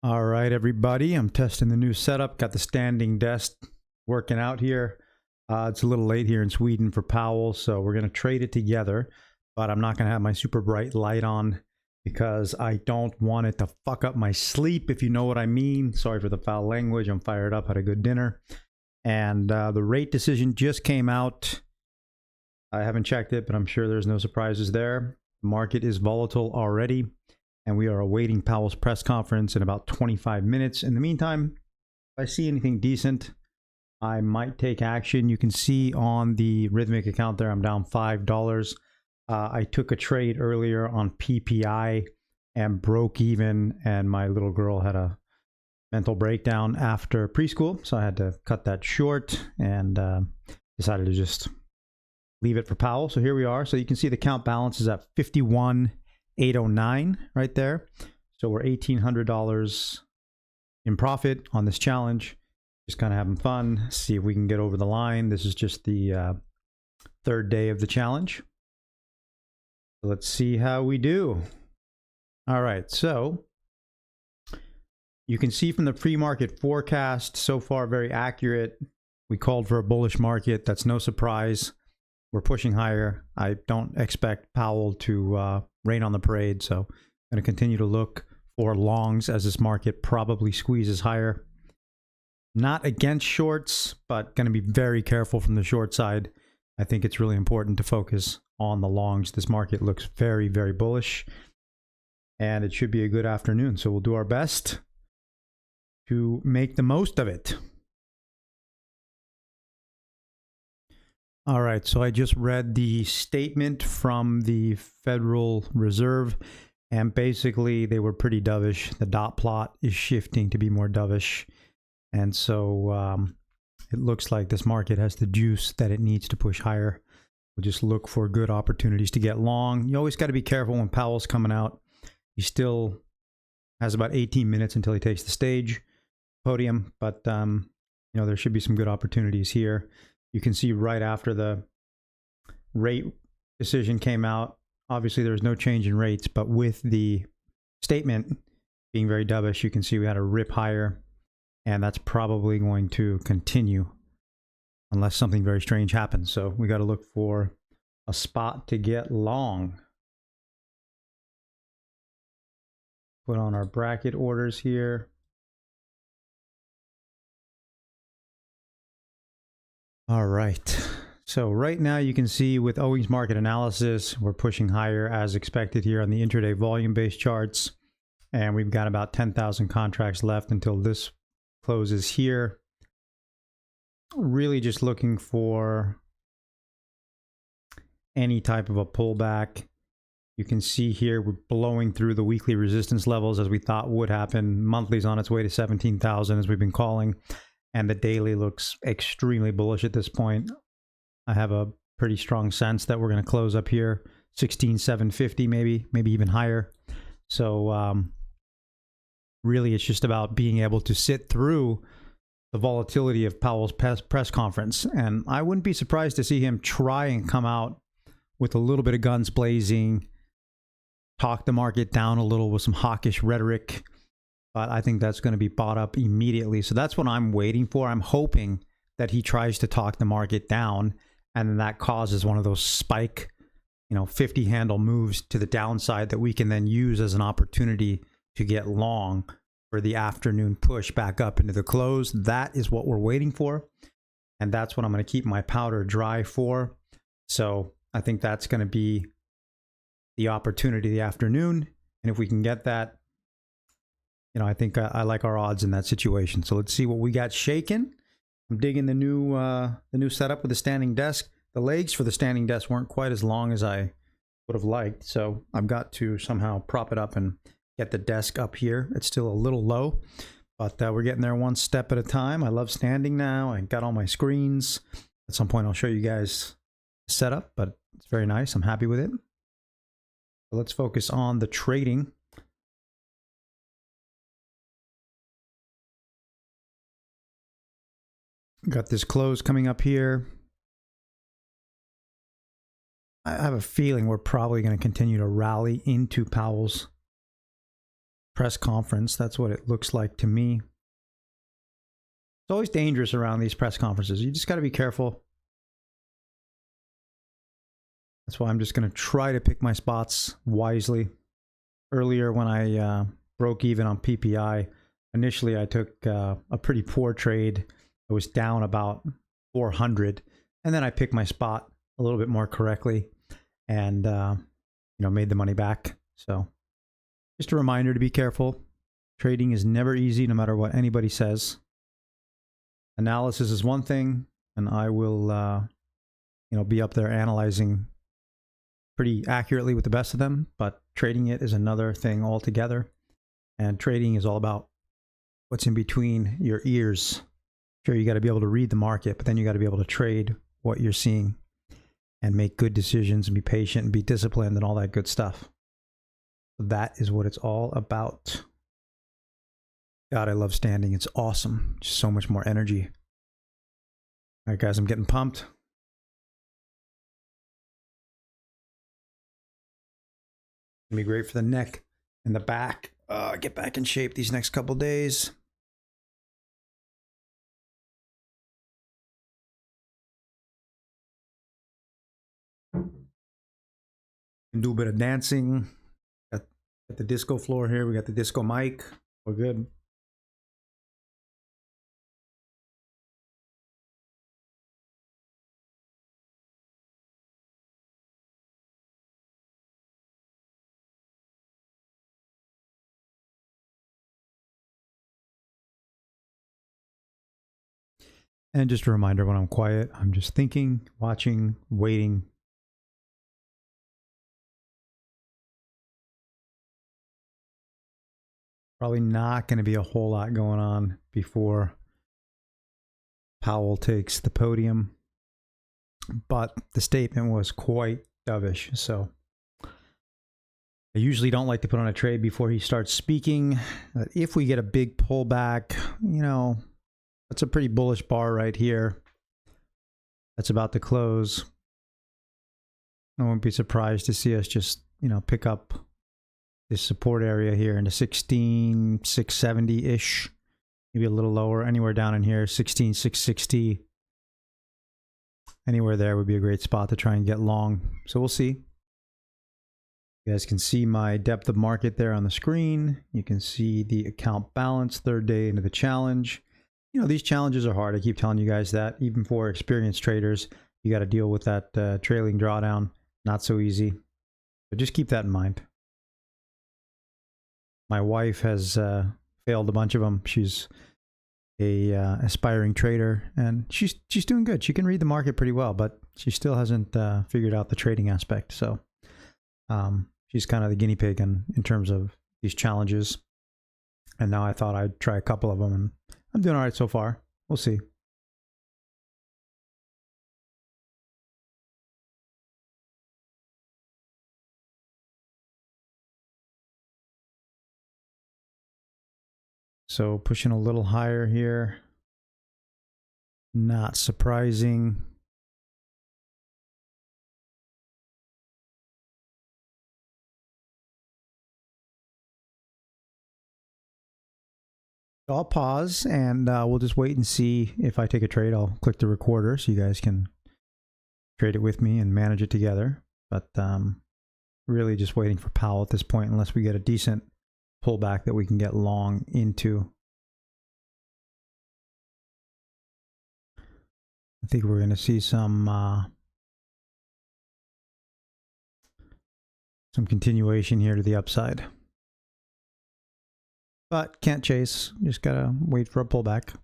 All right, everybody. I'm testing the new setup. Got the standing desk working out here. It's a little late here in Sweden for Powell, so we're going to trade it together. But I'm not going to have my super bright light on because I don't want it to fuck up my sleep, if you know what I mean. Sorry for the foul language. I'm fired up, had a good dinner. And the rate decision just came out. I haven't checked it, but I'm sure there's no surprises there. The market is volatile already, and we are awaiting Powell's press conference in about 25 minutes. In the meantime, if I see anything decent, I might take action. You can see on the Rhythmic account there, I'm down $5. I took a trade earlier on PPI and broke even, and my little girl had a mental breakdown after preschool, so I had to cut that short and decided to just leave it for Powell. So here we are. So you can see the account balance is at 51,809 right there. So we're $1,800 in profit on this challenge. Just kind of having fun. See if we can get over the line. This is just the third day of the challenge. So let's see how we do. All right. So you can see from the pre-market forecast so far, very accurate. We called for a bullish market. That's no surprise. We're pushing higher. I don't expect Powell to rain on the parade, so I'm going to continue to look for longs as this market probably squeezes higher. Not against shorts, but going to be very careful from the short side. I think it's really important to focus on the longs. This market looks very, very bullish, and it should be a good afternoon. So we'll do our best to make the most of it. All right, so I just read the statement from the Federal Reserve, and basically they were pretty dovish. The dot plot is shifting to be more dovish, and so it looks like this market has the juice that it needs to push higher. We'll just look for good opportunities to get long. You always got to be careful when Powell's coming out. He still has about 18 minutes until he takes the stage podium, but you know, there should be some good opportunities here. You can see right after the rate decision came out, obviously there was no change in rates, but with the statement being very dovish, you can see we had a rip higher, and that's probably going to continue unless something very strange happens. So we got to look for a spot to get long. Put on our bracket orders here. All right, so right now you can see with Owings market analysis, we're pushing higher as expected here on the intraday volume-based charts, and we've got about 10,000 contracts left until this closes here. Really just looking for any type of a pullback. You can see here we're blowing through the weekly resistance levels as we thought would happen. Monthly's on its way to 17,000 as we've been calling. And the daily looks extremely bullish at this point. I have a pretty strong sense that we're going to close up here 16,750, maybe even higher. So really it's just about being able to sit through the volatility of Powell's press conference. And I wouldn't be surprised to see him try and come out with a little bit of guns blazing, talk the market down a little with some hawkish rhetoric. But I think that's going to be bought up immediately. So that's what I'm waiting for. I'm hoping that he tries to talk the market down, and then that causes one of those spike, 50 handle moves to the downside that we can then use as an opportunity to get long for the afternoon push back up into the close. That is what we're waiting for. And that's what I'm going to keep my powder dry for. So I think that's going to be the opportunity of the afternoon. And if we can get that, I think I like our odds in that situation. So let's see what we got shaking. I'm digging the new setup with the standing desk. The legs for the standing desk weren't quite as long as I would have liked, so I've got to somehow prop it up and get the desk up here. It's still a little low, but we're getting there one step at a time. I love standing now. I got all my screens. At some point, I'll show you guys the setup, but it's very nice. I'm happy with it. So let's focus on the trading. Got this close coming up here. I have a feeling we're probably going to continue to rally into Powell's press conference. That's what it looks like to me. It's always dangerous around these press conferences. You just got to be careful. That's why I'm just going to try to pick my spots wisely. Earlier when I broke even on PPI, initially I took a pretty poor trade. I was down about 400, and then I picked my spot a little bit more correctly and made the money back. So just a reminder to be careful. Trading is never easy, no matter what anybody says. Analysis is one thing, and I will be up there analyzing pretty accurately with the best of them, but trading it is another thing altogether. And trading is all about what's in between your ears. Sure, you got to be able to read the market, but then you got to be able to trade what you're seeing and make good decisions and be patient and be disciplined and all that good stuff. That is what it's all about. God, I love standing. It's awesome. Just so much more energy. All right, guys, I'm getting pumped. Gonna be great for the neck and the back. Get back in shape these next couple days. Do a bit of dancing. Got the disco floor here. We got the disco mic. We're good. And just a reminder, when I'm quiet, I'm just thinking, watching, waiting. Probably not going to be a whole lot going on before Powell takes the podium. But the statement was quite dovish. So I usually don't like to put on a trade before he starts speaking. If we get a big pullback, that's a pretty bullish bar right here. That's about to close. I won't be surprised to see us just, pick up this support area here into 16,670-ish. Maybe a little lower, anywhere down in here, 16,660. Anywhere there would be a great spot to try and get long. So we'll see. You guys can see my depth of market there on the screen. You can see the account balance, third day into the challenge. These challenges are hard. I keep telling you guys that. Even for experienced traders, you got to deal with that trailing drawdown. Not so easy. But just keep that in mind. My wife has failed a bunch of them. She's a aspiring trader, and she's doing good. She can read the market pretty well, but she still hasn't figured out the trading aspect. So she's kind of the guinea pig in terms of these challenges. And now I thought I'd try a couple of them, and I'm doing all right so far. We'll see. So pushing a little higher here. Not surprising. I'll pause and we'll just wait and see if I take a trade. I'll click the recorder so you guys can trade it with me and manage it together. But really just waiting for Powell at this point, unless we get a decent pullback that we can get long into. I think we're going to see some continuation here to the upside. But can't chase. Just got to wait for a pullback.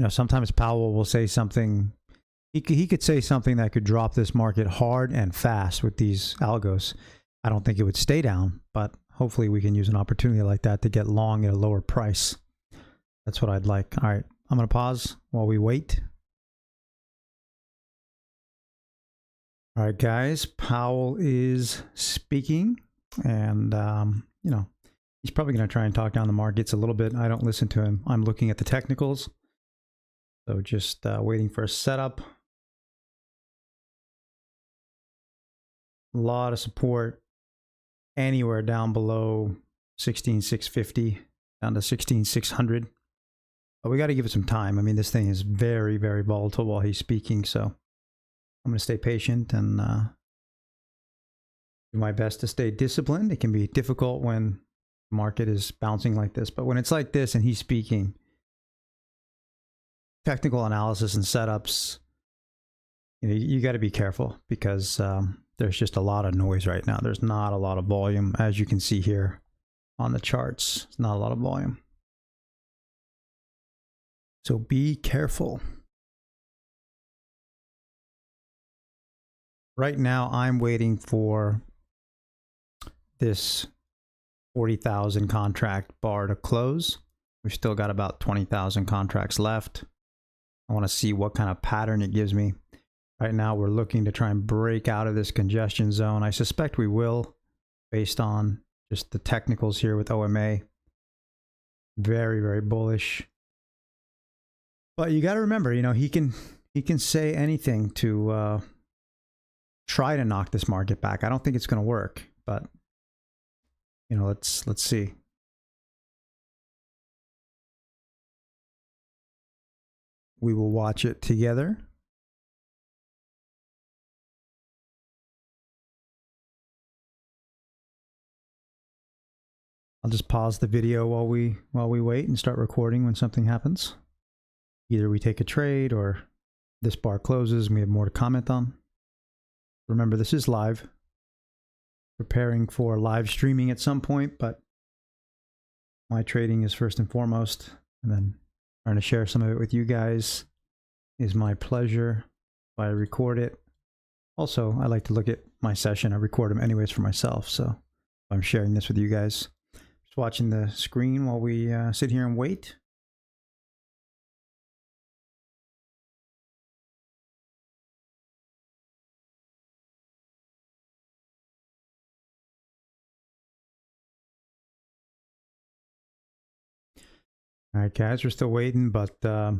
Sometimes Powell will say something. He could say something that could drop this market hard and fast with these algos. I don't think it would stay down, but hopefully we can use an opportunity like that to get long at a lower price. That's what I'd like. All right, I'm going to pause while we wait. All right, guys, Powell is speaking, and, he's probably going to try and talk down the markets a little bit. I don't listen to him. I'm looking at the technicals. So just waiting for a setup. A lot of support anywhere down below 16,650 down to 16,600. But we got to give it some time. I mean, this thing is very, very volatile while he's speaking. So I'm going to stay patient and do my best to stay disciplined. It can be difficult when the market is bouncing like this. But when it's like this and he's speaking, technical analysis and setups, you got to be careful because there's just a lot of noise right now. There's not a lot of volume, as you can see here on the charts. It's not a lot of volume. So be careful. Right now, I'm waiting for this 40,000 contract bar to close. We've still got about 20,000 contracts left. I want to see what kind of pattern it gives me. Right now, we're looking to try and break out of this congestion zone. I suspect we will, based on just the technicals here with OMA. Very, very bullish. But you got to remember, he can say anything to try to knock this market back. I don't think it's going to work, but let's see. We will watch it together. I'll just pause the video while we wait and start recording when something happens. Either we take a trade or this bar closes and we have more to comment on. Remember, this is live. Preparing for live streaming at some point, but my trading is first and foremost, and then trying to share some of it with you guys is my pleasure. I record it. Also, I like to look at my session. I record them anyways for myself, so I'm sharing this with you guys. Just watching the screen while we sit here and wait. All right, guys, we're still waiting, but the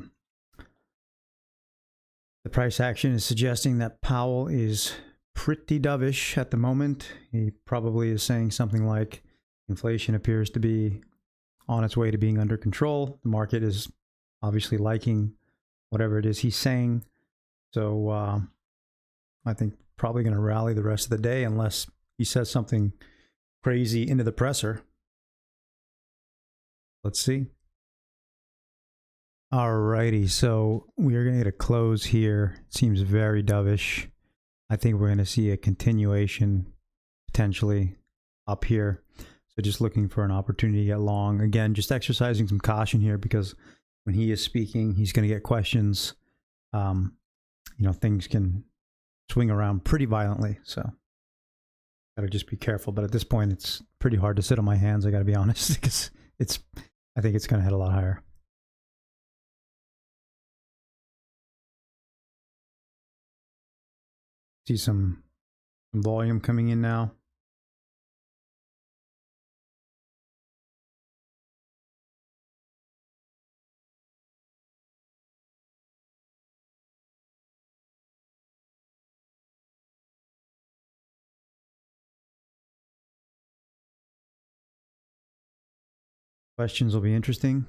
price action is suggesting that Powell is pretty dovish at the moment. He probably is saying something like inflation appears to be on its way to being under control. The market is obviously liking whatever it is he's saying. So I think probably going to rally the rest of the day unless he says something crazy into the presser. Let's see. Alrighty, so we are going to get a close here. It seems very dovish. I think we're going to see a continuation potentially up here. So just looking for an opportunity to get long. Again, just exercising some caution here because when he is speaking, he's going to get questions. Things can swing around pretty violently. So got to just be careful. But at this point, it's pretty hard to sit on my hands. I got to be honest because I think it's going to head a lot higher. See some volume coming in now. Questions will be interesting.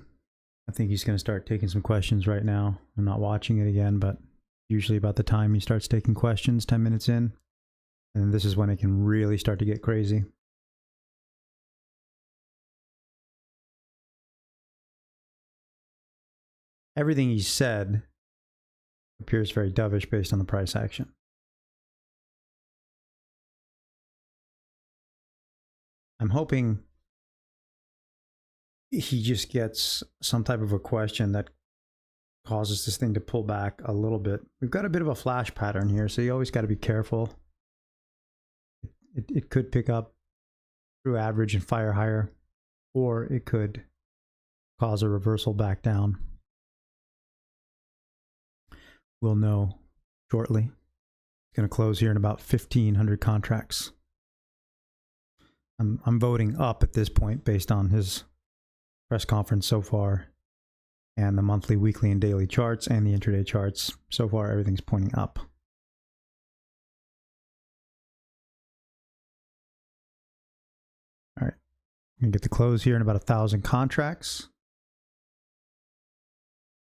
I think he's going to start taking some questions right now. I'm not watching it again, but usually about the time he starts taking questions, 10 minutes in. And this is when it can really start to get crazy. Everything he said appears very dovish based on the price action. I'm hoping he just gets some type of a question that causes this thing to pull back a little bit. We've got a bit of a flash pattern here, so you always got to be careful. It could pick up through average and fire higher, or it could cause a reversal back down. We'll know shortly. It's going to close here in about 1,500 contracts. I'm voting up at this point based on his press conference so far, and the monthly, weekly, and daily charts, and the intraday charts. So far, everything's pointing up. All right, gonna get the close here in about 1,000 contracts.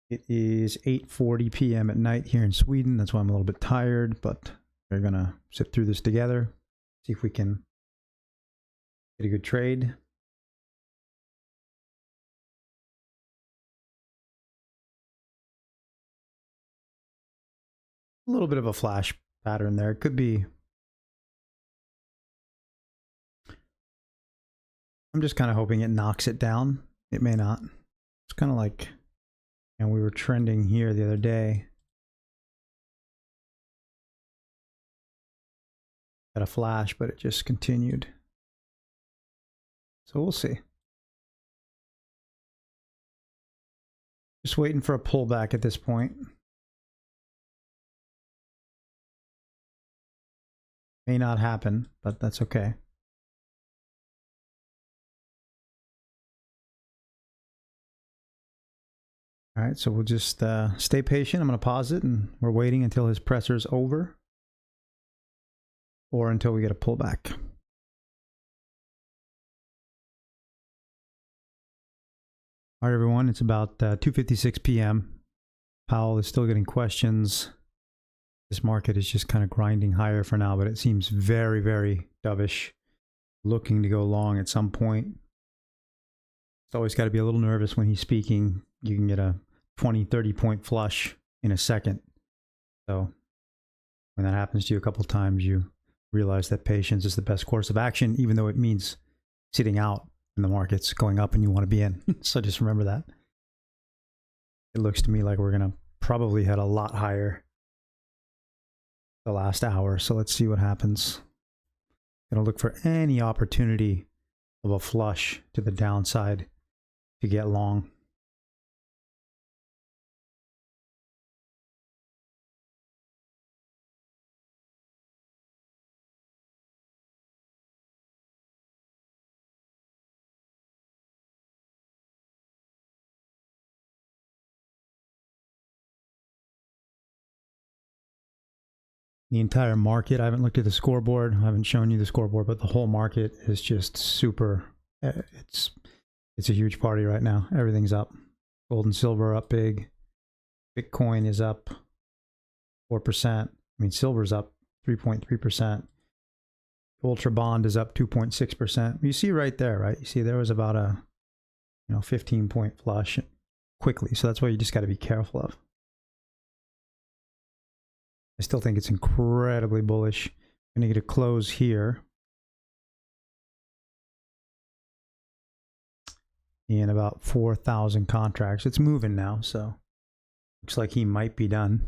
It is 8:40 p.m. at night here in Sweden. That's why I'm a little bit tired, but we're gonna sit through this together, see if we can get a good trade. A little bit of a flash pattern there. It could be. I'm just kind of hoping it knocks it down. It may not. It's kind of like, and we were trending here the other day. Got a flash, but it just continued. So we'll see. Just waiting for a pullback at this point. May not happen, but that's okay. All right, so we'll just stay patient. I'm going to pause it, and we're waiting until his presser's over or until we get a pullback. All right, everyone, it's about 2:56 p.m. Powell is still getting questions. This market is just kind of grinding higher for now, but it seems very, very dovish, looking to go long at some point. It's always got to be a little nervous when he's speaking. You can get a 20, 30 point flush in a second. So when that happens to you a couple of times, you realize that patience is the best course of action, even though it means sitting out when the market's going up and you want to be in. So just remember that. It looks to me like we're going to probably head a lot higher the last hour. So let's see what happens. Going to look for any opportunity of a flush to the downside to get long. The entire market, I haven't looked at the scoreboard, I haven't shown you the scoreboard, but the whole market is just super, it's a huge party right now. Everything's up. Gold and silver are up big. Bitcoin is up 4%. I mean, silver's up 3.3%. Ultra bond is up 2.6%. You see right there, right? You see there was about a 15 point flush quickly. So that's what you just got to be careful of. I still think it's incredibly bullish. I'm going to get a close here in about 4,000 contracts. It's moving now, so looks like he might be done.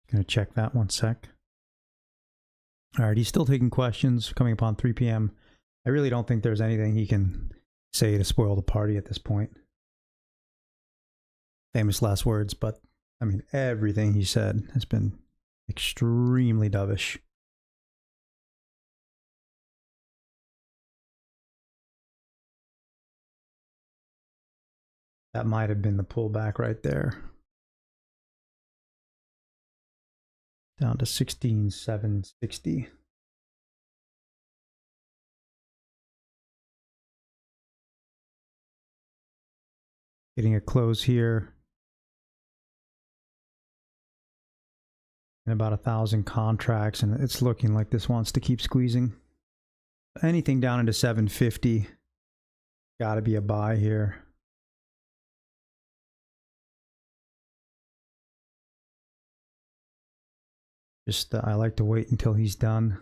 Going to check that one sec. All right, he's still taking questions coming upon 3 p.m. I really don't think there's anything he can say to spoil the party at this point. Famous last words, but I mean, everything he said has been extremely dovish. That might have been the pullback right there. Down to 16,760. Getting a close here. And about 1,000 contracts, and it's looking like this wants to keep squeezing. Anything down into 750, got to be a buy here. Just I like to wait until he's done.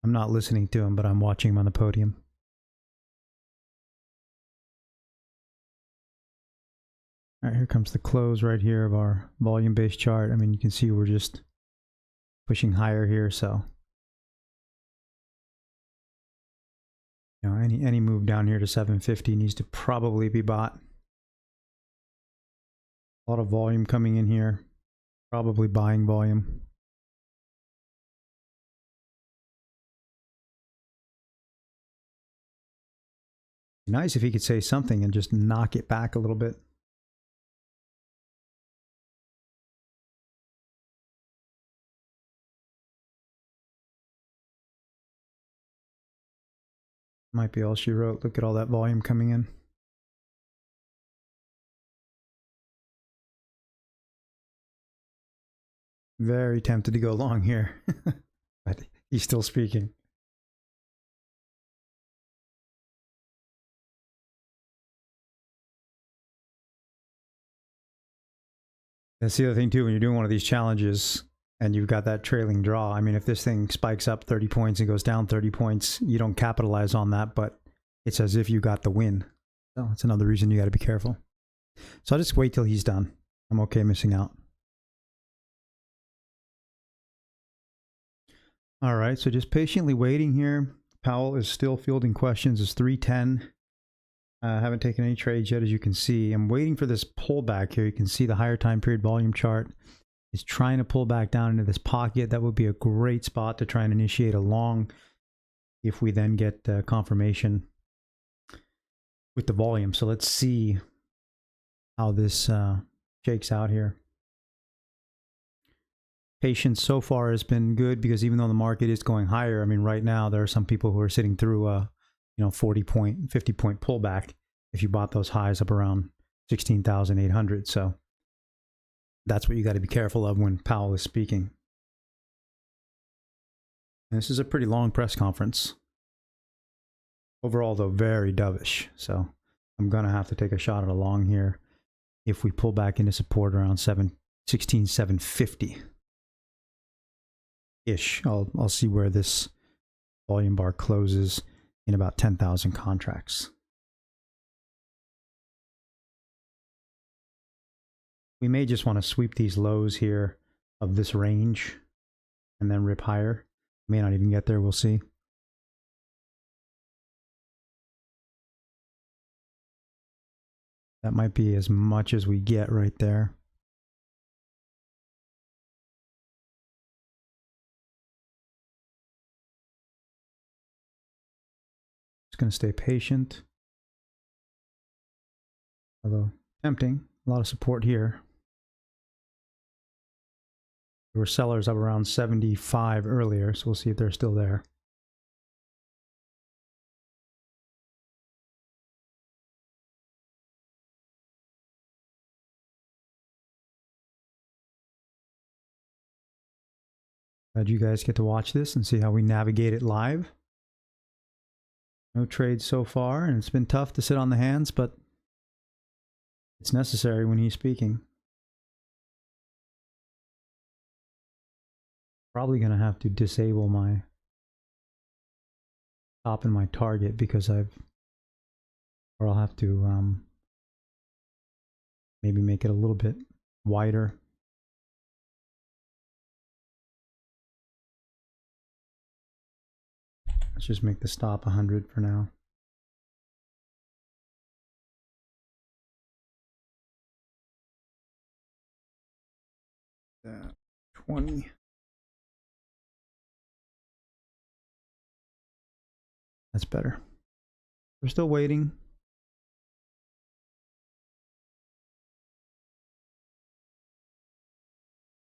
I'm not listening to him, but I'm watching him on the podium. All right, here comes the close right here of our volume-based chart. I mean, you can see we're just pushing higher here, so any move down here to 750 needs to probably be bought. A lot of volume coming in here, probably buying volume. Be nice if he could say something and just knock it back a little bit. Might be all she wrote. Look at all that volume coming in. Very tempted to go long here, but he's still speaking. That's the other thing too, when you're doing one of these challenges and you've got that trailing draw. I mean, if this thing spikes up 30 points and goes down 30 points, you don't capitalize on that, but it's as if you got the win. So that's another reason you got to be careful. So I'll just wait till he's done. I'm okay missing out. All right, so just patiently waiting here. Powell is still fielding questions. It's 3:10. I haven't taken any trades yet, as you can see. I'm waiting for this pullback here. You can see the higher time period volume chart is trying to pull back down into this pocket. That would be a great spot to try and initiate a long if we then get confirmation with the volume. So let's see how this shakes out here. Patience so far has been good because even though the market is going higher, I mean, right now there are some people who are sitting through a 40 point, 50 point pullback if you bought those highs up around 16,800. So that's what you got to be careful of when Powell is speaking. And this is a pretty long press conference. Overall, though, very dovish. So I'm going to have to take a shot at a long here if we pull back into support around 16,750. Ish. I'll see where this volume bar closes in about 10,000 contracts. We may just want to sweep these lows here of this range and then rip higher. May not even get there, we'll see. That might be as much as we get right there. Just going to stay patient. Although tempting, a lot of support here. There were sellers up around 75 earlier, so we'll see if they're still there. Glad you guys get to watch this and see how we navigate it live. No trades so far, and it's been tough to sit on the hands, but it's necessary when he's speaking. Probably going to have to disable my stop and my target because I'll have to maybe make it a little bit wider. Let's just make the stop 100 for now. That 20. That's better. We're still waiting.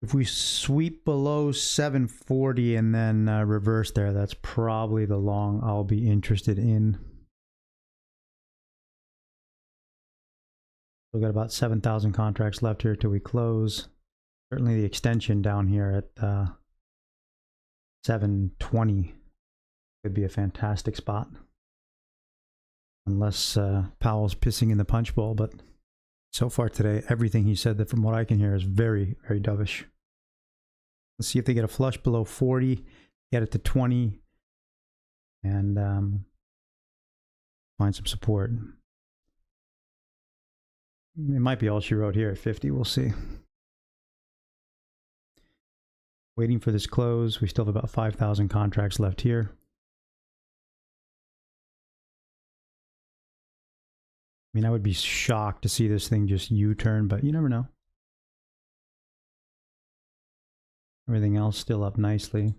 If we sweep below 740 and then reverse there, that's probably the long I'll be interested in. We've got about 7,000 contracts left here till we close. Certainly the extension down here at 720 could be a fantastic spot. Unless Powell's pissing in the punch bowl, but so far today, everything he said that from what I can hear is very, very dovish. Let's see if they get a flush below 40, get it to 20, and find some support. It might be all she wrote here at 50. We'll see. Waiting for this close. We still have about 5,000 contracts left here. I mean, I would be shocked to see this thing just U-turn, but you never know. Everything else still up nicely.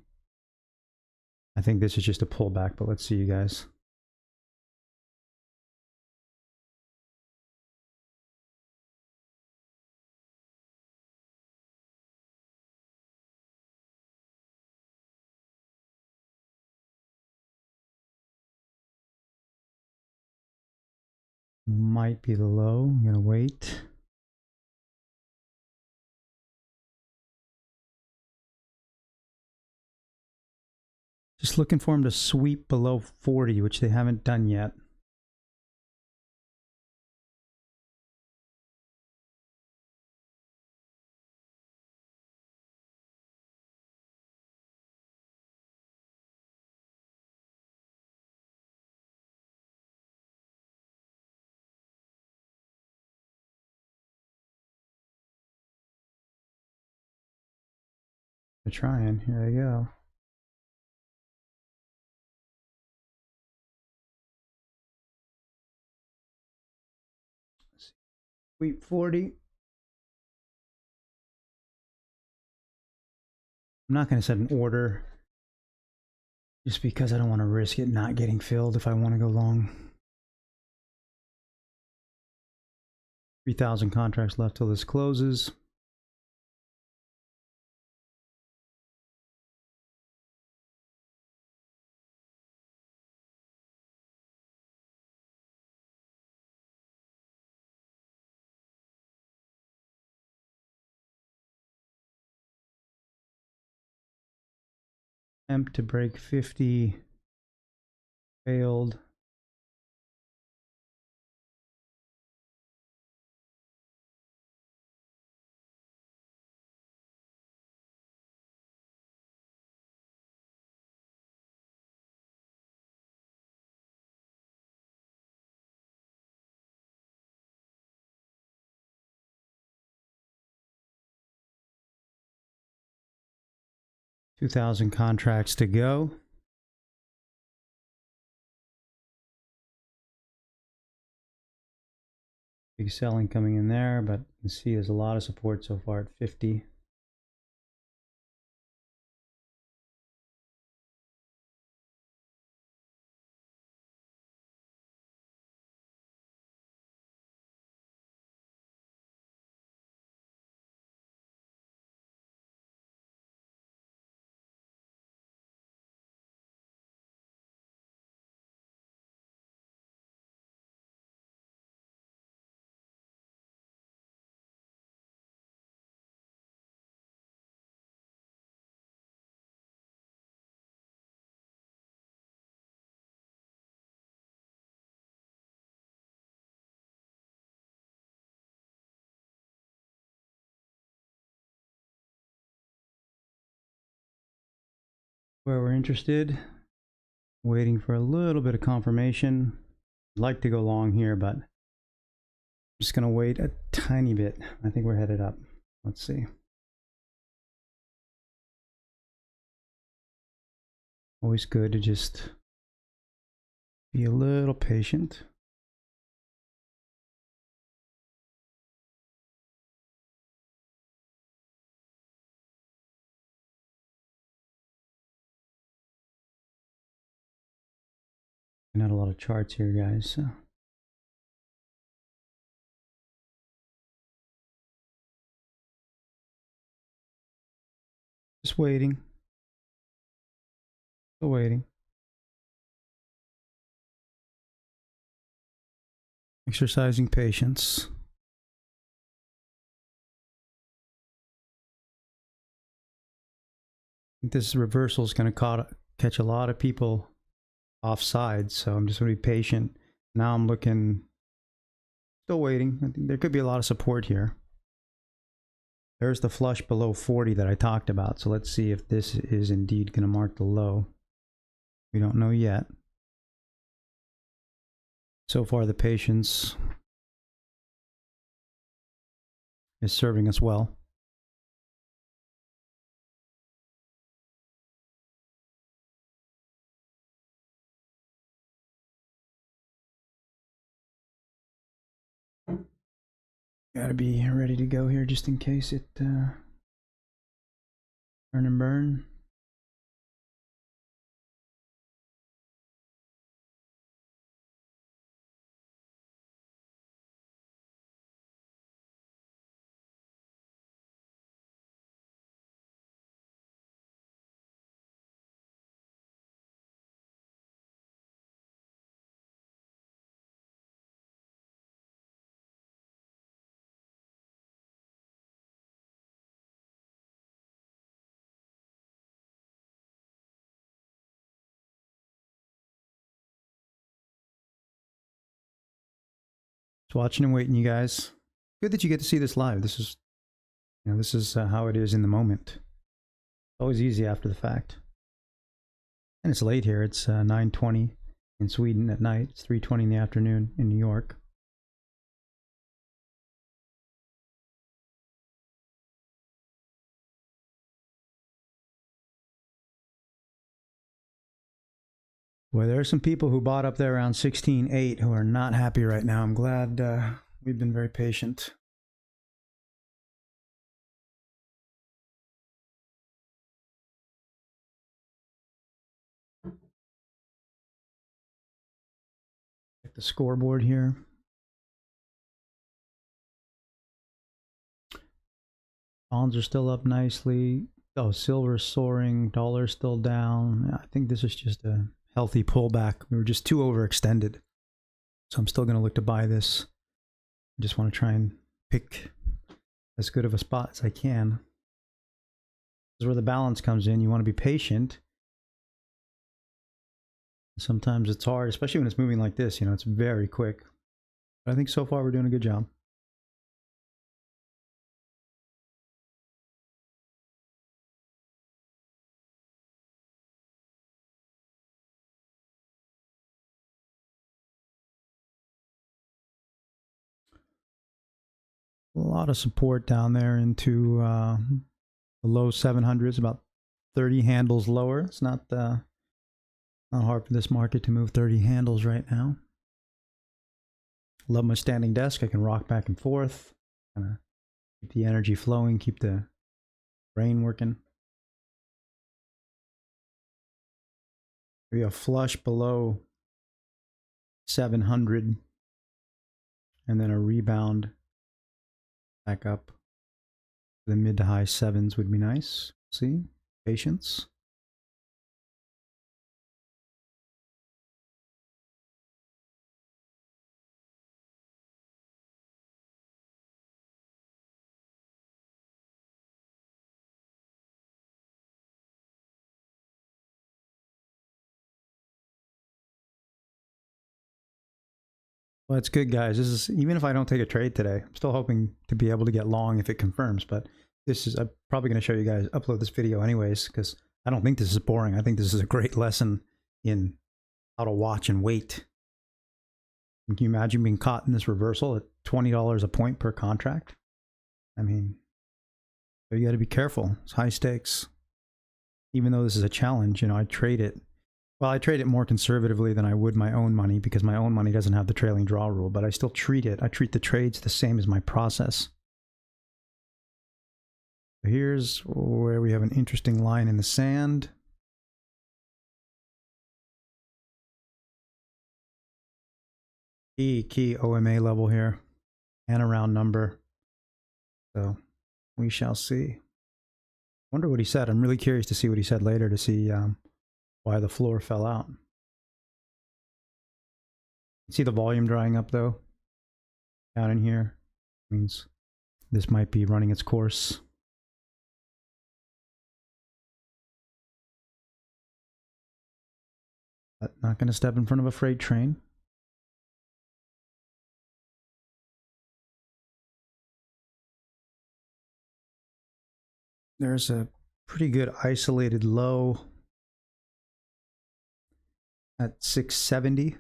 I think this is just a pullback, but let's see, you guys. Might be the low. I'm gonna wait. Just looking for them to sweep below 40, which they haven't done yet. They're trying. Here they go. Sweep 40. I'm not going to set an order just because I don't want to risk it not getting filled if I want to go long. 3,000 contracts left till this closes. Attempt to break 50 failed. $2,000 contracts to go. Big selling coming in there, but you can see there's a lot of support so far at 50. Where we're interested, waiting for a little bit of confirmation. I'd like to go long here, but I'm just gonna wait a tiny bit. I think we're headed up. Let's see. Always good to just be a little patient. Not a lot of charts here, guys. So. Just waiting. Still waiting. Exercising patience. I think this reversal is going to catch a lot of people offside, so I'm just going to be patient. Now I'm looking, still waiting. I think there could be a lot of support here. There's the flush below 40 that I talked about, so let's see if this is indeed going to mark the low. We don't know yet. So far, the patience is serving us well. Gotta be ready to go here just in case it turn and burn. Just watching and waiting, you guys. Good that you get to see this live. This is, this is how it is in the moment. Always easy after the fact. And it's late here. It's 9:20 in Sweden at night. It's 3:20 in the afternoon in New York. Well, there are some people who bought up there around 16.8 who are not happy right now. I'm glad we've been very patient. Check the scoreboard here. Bonds are still up nicely. Oh, silver's soaring. Dollar's still down. I think this is just a healthy pullback. We were just too overextended. So I'm still going to look to buy this. I just want to try and pick as good of a spot as I can. This is where the balance comes in. You want to be patient. Sometimes it's hard, especially when it's moving like this. It's very quick. But I think so far we're doing a good job. A lot of support down there into the low 700s, about 30 handles lower. It's not hard for this market to move 30 handles right now. Love my standing desk. I can rock back and forth, keep the energy flowing, keep the brain working. Maybe a flush below 700 and then a rebound back up. The mid to high sevens would be nice. See? Patience. Well, it's good, guys. This is, even if I don't take a trade today, I'm still hoping to be able to get long if it confirms. But this is, I'm probably going to show you guys, upload this video anyways, because I don't think this is boring. I think this is a great lesson in how to watch and wait. Can you imagine being caught in this reversal at $20 a point per contract? I mean, you got to be careful. It's high stakes. Even though this is a challenge, I trade it. Well, I trade it more conservatively than I would my own money because my own money doesn't have the trailing draw rule, but I still treat it. I treat the trades the same as my process. Here's where we have an interesting line in the sand. Key OMA level here and a round number. So we shall see. Wonder what he said. I'm really curious to see what he said later to see why the floor fell out. See the volume drying up though? Down in here. Means this might be running its course. But not going to step in front of a freight train. There's a pretty good isolated low at 670.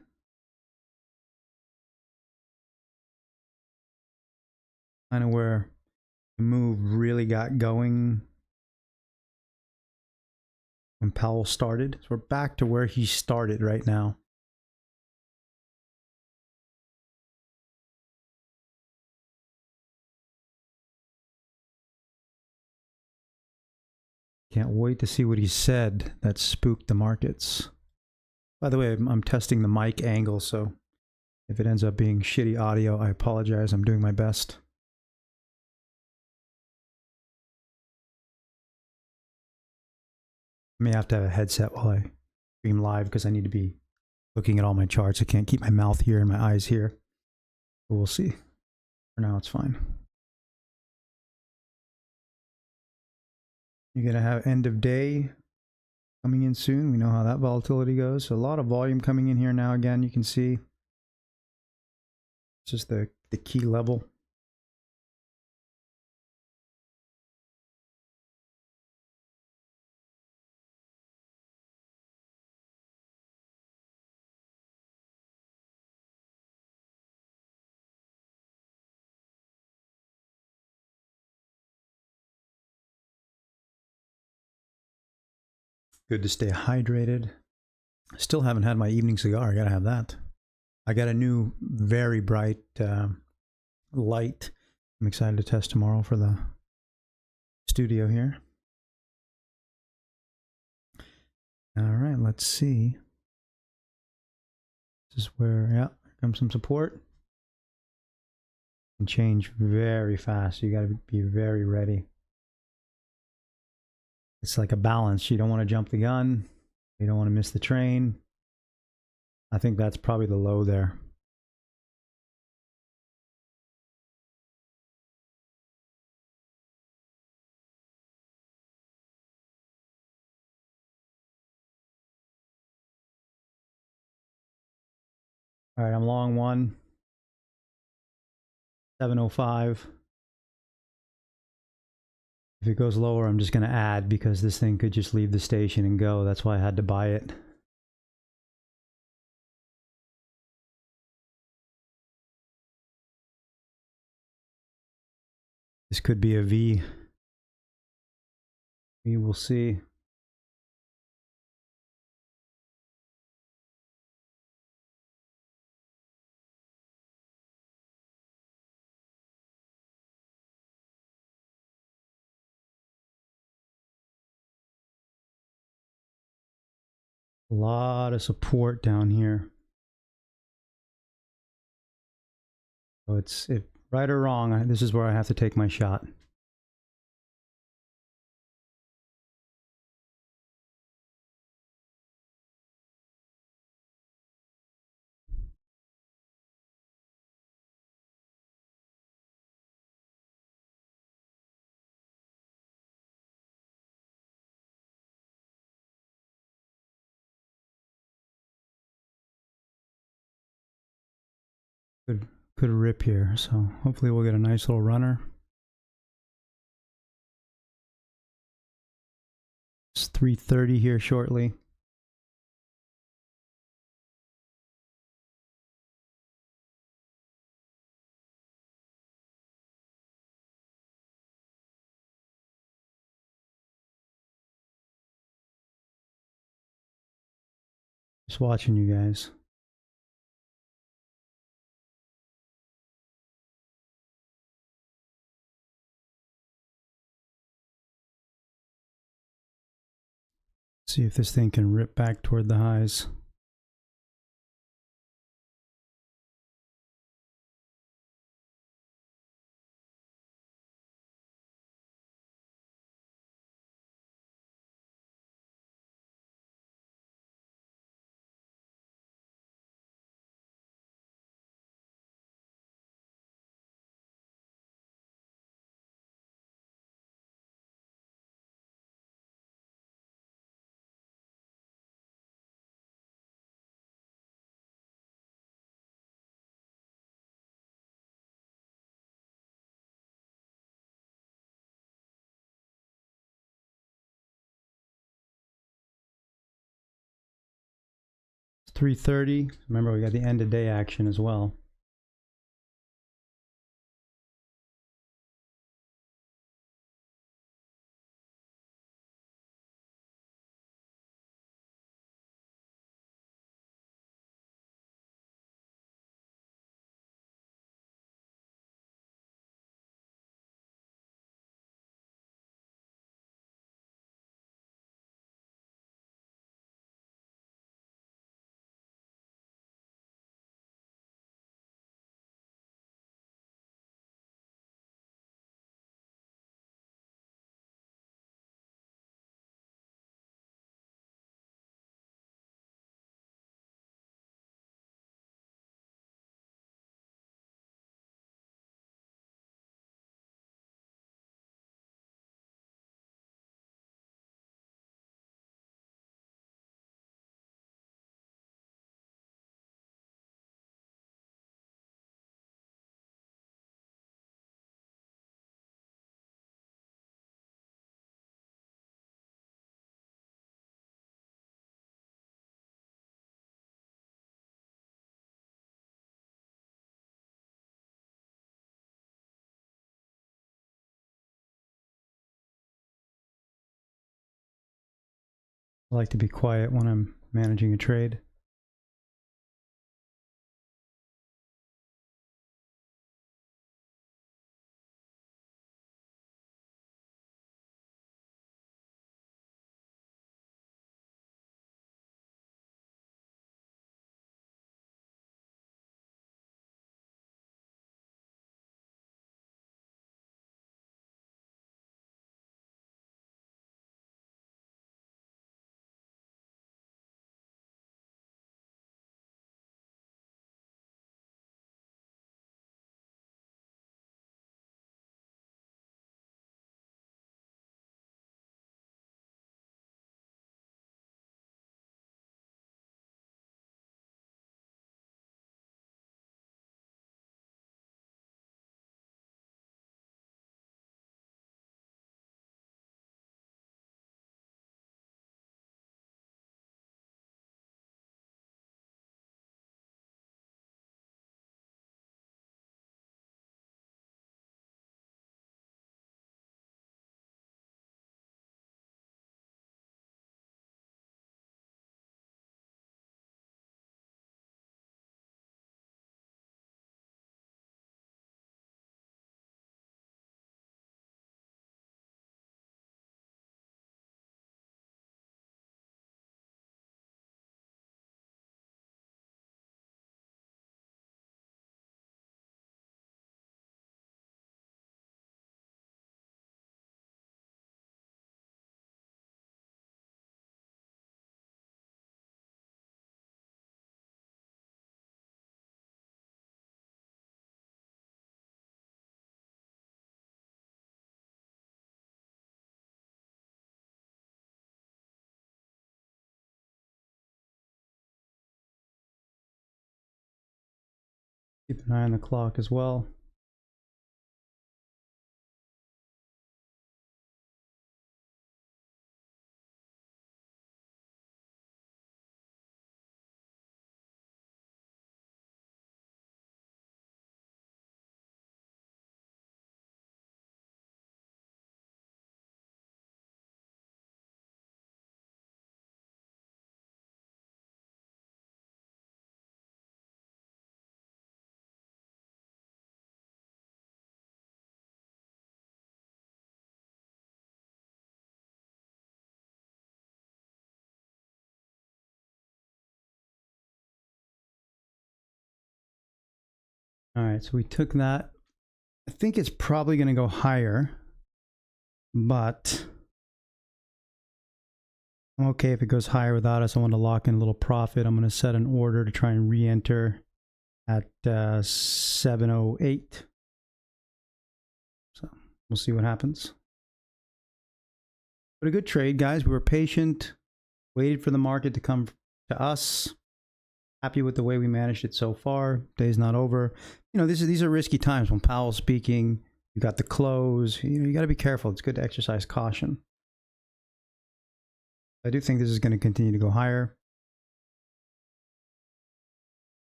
Kind of where the move really got going when Powell started. So we're back to where he started right now. Can't wait to see what he said that spooked the markets. By the way, I'm testing the mic angle, so if it ends up being shitty audio, I apologize. I'm doing my best. I may have to have a headset while I stream live because I need to be looking at all my charts. I can't keep my mouth here and my eyes here. But we'll see. For now, it's fine. You're going to have end of day coming in soon. We know how that volatility goes. So a lot of volume coming in here now. Again, you can see it's just the the key level. Good to stay hydrated. Still haven't had my evening cigar. I gotta have that. I got a new very bright light. I'm excited to test tomorrow for the studio here. All right, let's see. This is where, yeah, here comes some support. Can change very fast. You got to be very ready. It's like a balance. You don't want to jump the gun. You don't want to miss the train. I think that's probably the low there. All right, I'm long one. 705. If it goes lower, I'm just going to add because this thing could just leave the station and go. That's why I had to buy it. This could be a V. We will see. A lot of support down here. So it's right or wrong, this is where I have to take my shot. Could rip here, so hopefully we'll get a nice little runner. It's 3:30 here shortly. Just watching you guys. See if this thing can rip back toward the highs. It's 3:30. Remember, we got the end of day action as well. I like to be quiet when I'm managing a trade. Keep an eye on the clock as well. All right, so we took that. I think it's probably going to go higher, but I'm okay if it goes higher without us. I want to lock in a little profit. I'm going to set an order to try and re-enter at 708. So we'll see what happens. But a good trade, guys. We were patient, waited for the market to come to us. Happy with the way we managed it so far. Day's not over. You know, these are risky times when Powell's speaking. You got the close. You got to be careful. It's good to exercise caution. I do think this is going to continue to go higher.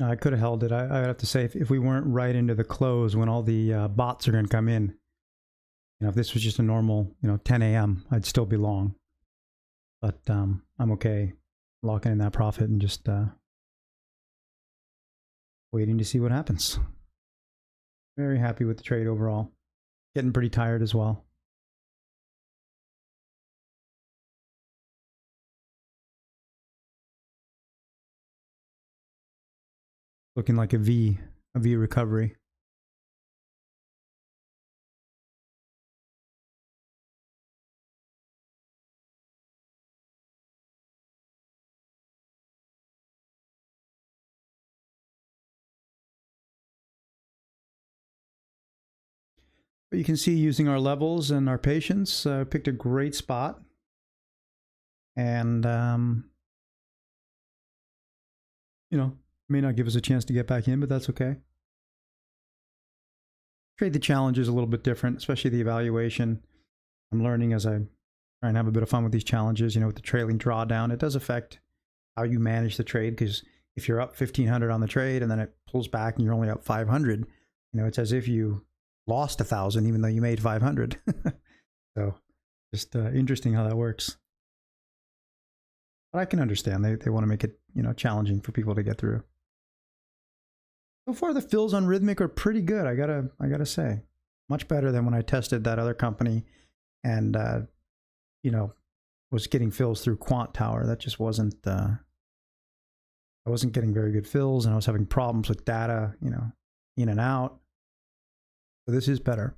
I could have held it. I would have to say, if we weren't right into the close when all the bots are going to come in, you know, if this was just a normal, 10 a.m., I'd still be long. But I'm okay locking in that profit and just waiting to see what happens. Very happy with the trade overall. Getting pretty tired as well. Looking like a V recovery. But you can see, using our levels and our patience, picked a great spot. And, may not give us a chance to get back in, but that's okay. Trade the challenges a little bit different, especially the evaluation. I'm learning as I try and have a bit of fun with these challenges, with the trailing drawdown. It does affect how you manage the trade, because if you're up 1,500 on the trade and then it pulls back and you're only up 500, you know, it's as if you lost 1,000 even though you made 500. So just interesting how that works. But I can understand they want to make it, you know, challenging for people to get through. So far the fills on Rhythmic are pretty good. I gotta say, much better than when I tested that other company and you know, was getting fills through Quant Tower. That just wasn't I wasn't getting very good fills, and I was having problems with data, you know, in and out. So this is better.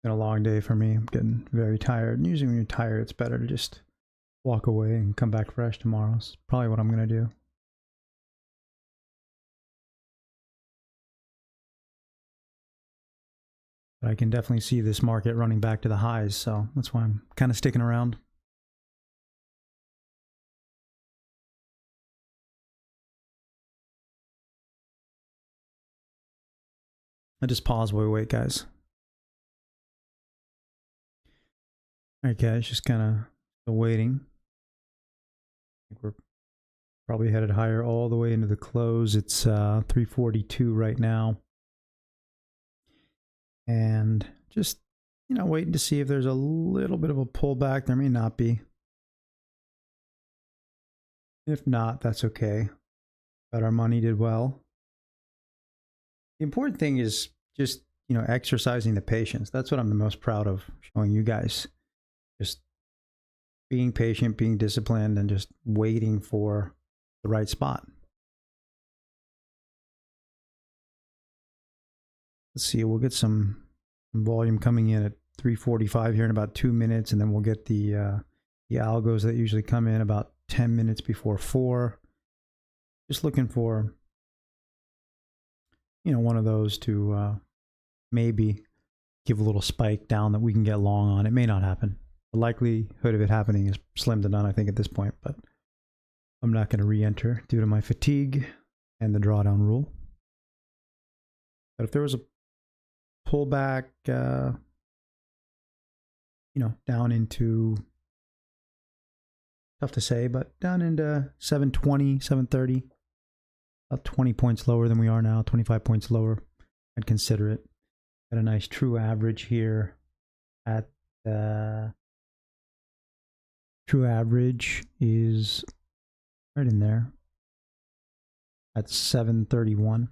Been a long day for me. I'm getting very tired. And usually when you're tired, it's better to just walk away and come back fresh tomorrow. It's probably what I'm going to do. But I can definitely see this market running back to the highs, so that's why I'm kind of sticking around. I just pause while we wait, guys. All right, guys, just kind of still waiting. I think we're probably headed higher all the way into the close. It's 342 right now. And just, you know, waiting to see if there's a little bit of a pullback. There may not be. If not, that's okay. But our money did well. The important thing is just, you know, exercising the patience. That's what I'm the most proud of showing you guys. Just being patient, being disciplined, and just waiting for the right spot. Let's see, we'll get some volume coming in at 3:45 here in about 2 minutes, and then we'll get the algos that usually come in about 10 minutes before 4. Just looking for, you know, one of those to maybe give a little spike down that we can get long on. It may not happen. The likelihood of it happening is slim to none, I think, at this point, but I'm not going to re-enter due to my fatigue and the drawdown rule. But if there was a pullback, you know, down into, tough to say, but down into 720, 730, about 20 points lower than we are now, 25 points lower, I'd consider it. Got a nice true average here at true average is right in there at 731.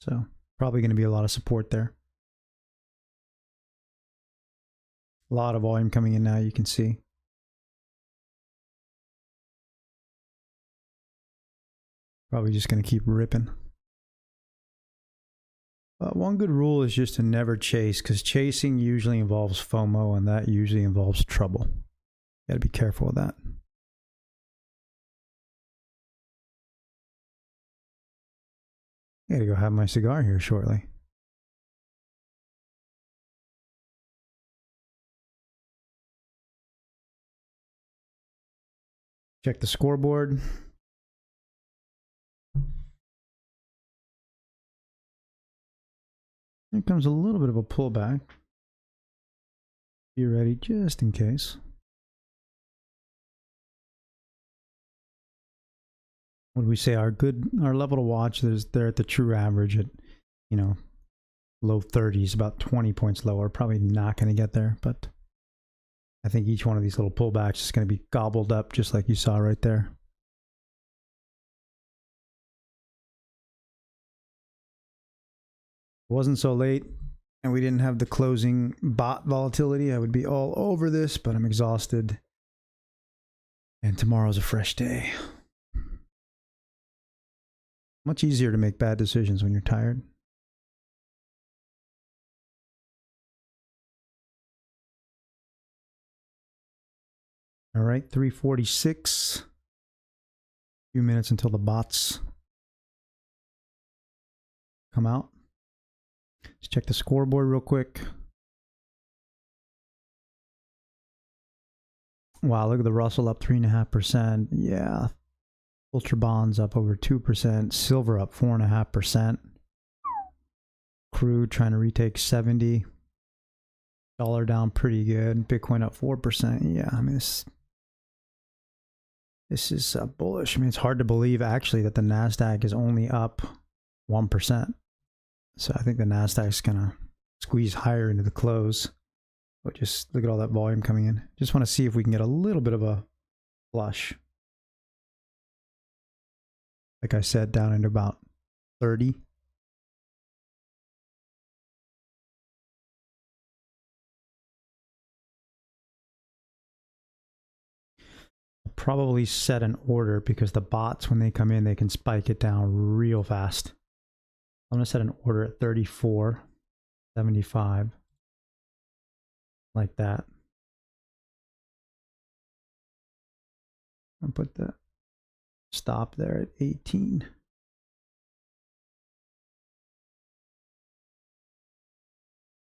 So probably going to be a lot of support there. A lot of volume coming in now, you can see. Probably just going to keep ripping. One good rule is just to never chase, because chasing usually involves FOMO, and that usually involves trouble. You got to be careful with that. I got to go have my cigar here shortly. Check the scoreboard. Here comes a little bit of a pullback. Be ready just in case. What do we say? Our level to watch is there at the true average at, you know, low 30s, about 20 points lower. Probably not going to get there, but I think each one of these little pullbacks is going to be gobbled up just like you saw right there. It wasn't so late and we didn't have the closing bot volatility, I would be all over this, but I'm exhausted. And tomorrow's a fresh day. Much easier to make bad decisions when you're tired. All right, 346. Few minutes until the bots come out. Let's check the scoreboard real quick. Wow, look at the Russell up 3.5%. Yeah. Ultra bonds up over 2%. Silver up 4.5%. Crude trying to retake 70. Dollar down pretty good. Bitcoin up 4%. Yeah, I mean, this is bullish. I mean, it's hard to believe actually that the Nasdaq is only up 1%. So I think the Nasdaq's gonna squeeze higher into the close. But just look at all that volume coming in. Just want to see if we can get a little bit of a flush. Like I said, down into about 30. I'll probably set an order because the bots, when they come in, they can spike it down real fast. I'm going to set an order at 34.75. Like that. I'll put the stop there at 18.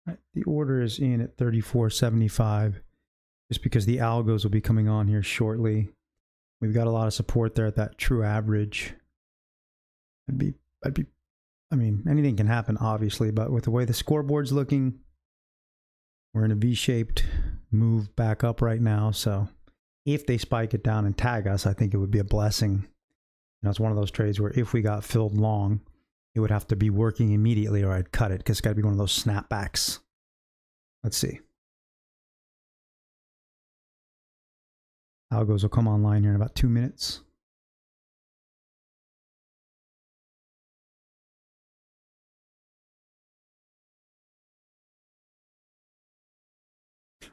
Right, the order is in at 34.75 just because the algos will be coming on here shortly. We've got a lot of support there at that true average. I mean, anything can happen obviously, but with the way the scoreboard's looking, we're in a V-shaped move back up right now. So if they spike it down and tag us, I think it would be a blessing. You know, it's one of those trades where if we got filled long, it would have to be working immediately or I'd cut it because it's got to be one of those snapbacks. Let's see. Algos will come online here in about 2 minutes.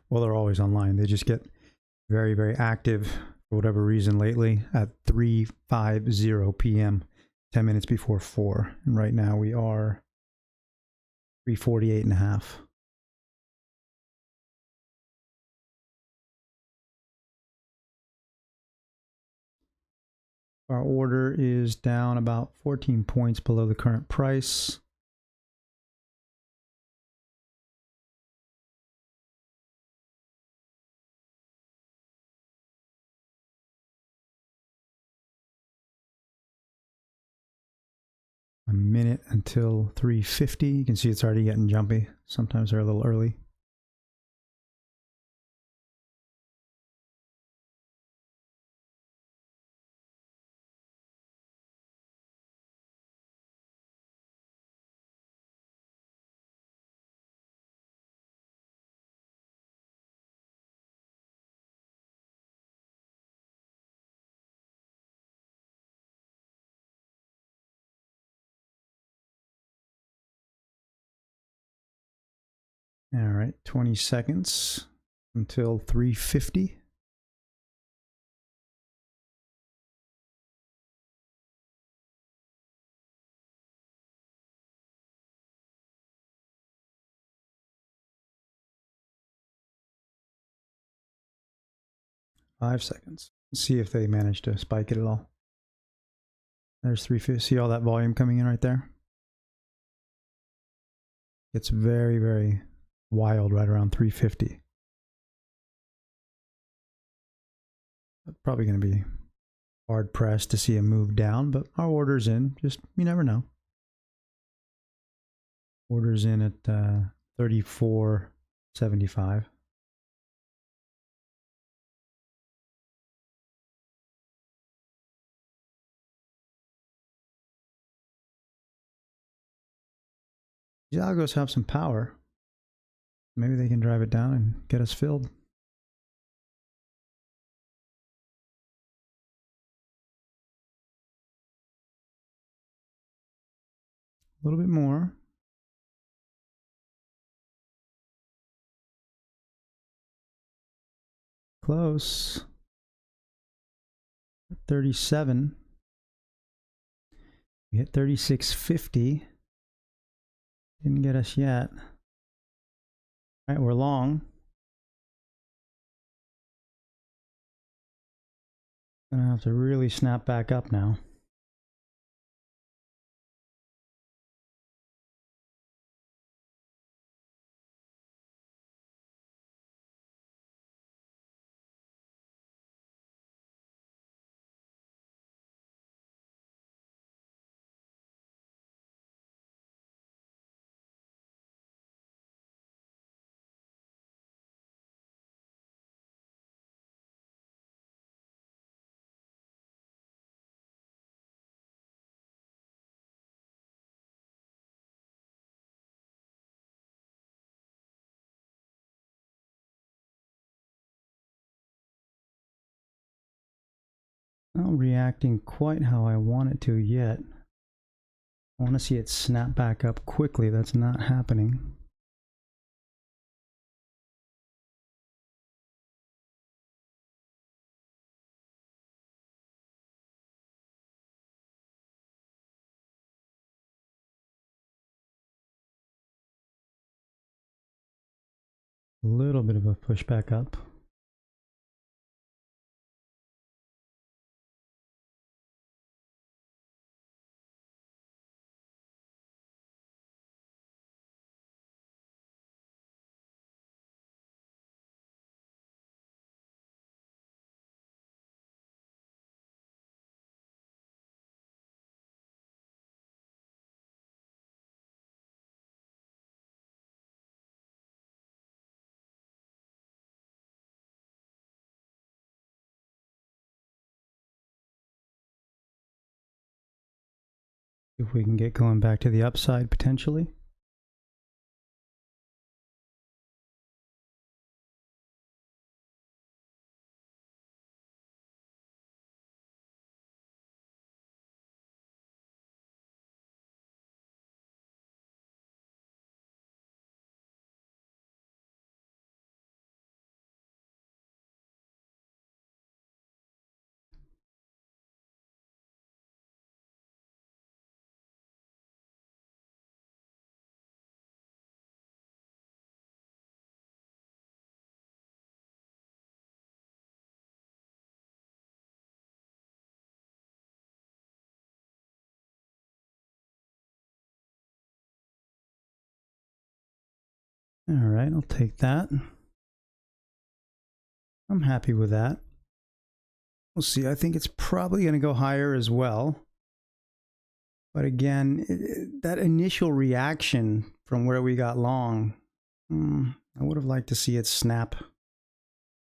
Well, they're always online. They just get very, very active for whatever reason lately at 3:50 p.m., 10 minutes before 4. And right now we are 3:48.5. Our order is down about 14 points below the current price. A minute until 3:50. You can see it's already getting jumpy. Sometimes they're a little early. All right, 20 seconds until 3:50. Five seconds. Let's see if they manage to spike it at all. There's 350. See all that volume coming in right there? It's very, very wild right around 350. Probably going to be hard pressed to see a move down, but our order's in. Just, you never know. Order's in at 34.75. These algos have some power. Maybe they can drive it down and get us filled. A little bit more. Close. 37. We hit 36.50. Didn't get us yet. All right, we're long. Gonna have to really snap back up now. Not reacting quite how I want it to yet. I want to see it snap back up quickly. That's not happening. A little bit of a push back up. If we can get going back to the upside potentially. All right, I'll take that. I'm happy with that. We'll see. I think it's probably going to go higher as well. But again, that initial reaction from where we got long, I would have liked to see it snap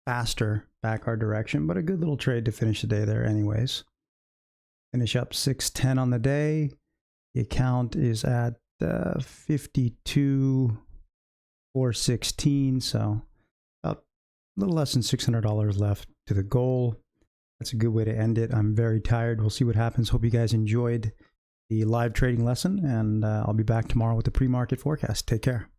faster back our direction, but a good little trade to finish the day there anyways. Finish up 610 on the day. The account is at 52,416, so about a little less than $600 left to the goal. That's a good way to end it. I'm very tired. We'll see what happens. Hope you guys enjoyed the live trading lesson, and I'll be back tomorrow with the pre-market forecast. Take care.